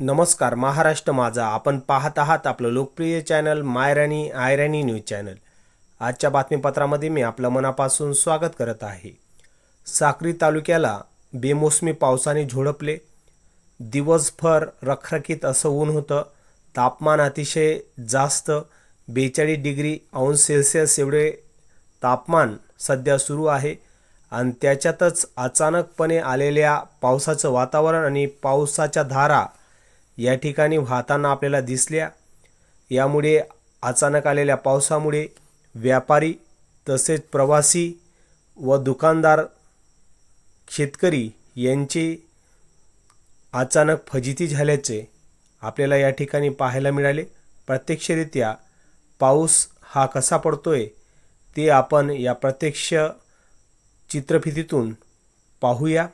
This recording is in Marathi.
नमस्कार महाराष्ट्र माझा. आपण पाहत आहात आपलं लोकप्रिय चॅनल मायराणी आयराणी न्यूज चॅनल. आजच्या बातमीपत्रामध्ये मी आपलं मनापासून स्वागत करत आहे. साक्री तालुक्याला बेमोसमी पावसाने झोडपले. दिवसभर रखरखीत असं ऊन होतं. तापमान अतिशय जास्त 42 डिग्री अंश सेल्सिअस एवढे तापमान सध्या सुरू आहे. आणि त्याच्यातच अचानकपणे आलेल्या पावसाचं वातावरण आणि पावसाच्या धारा या ठिकाणी वाहताना आपल्याला दिसल्या. यामुळे अचानक आलेल्या पावसामुळे व्यापारी तसेच प्रवासी व दुकानदार शेतकरी यांची अचानक फजिती झाल्याचे आपल्याला या ठिकाणी पाहायला मिळाले. प्रत्यक्षरित्या पाऊस हा कसा पडतोय ते आपण या प्रत्यक्ष चित्रफितीतून पाहूया.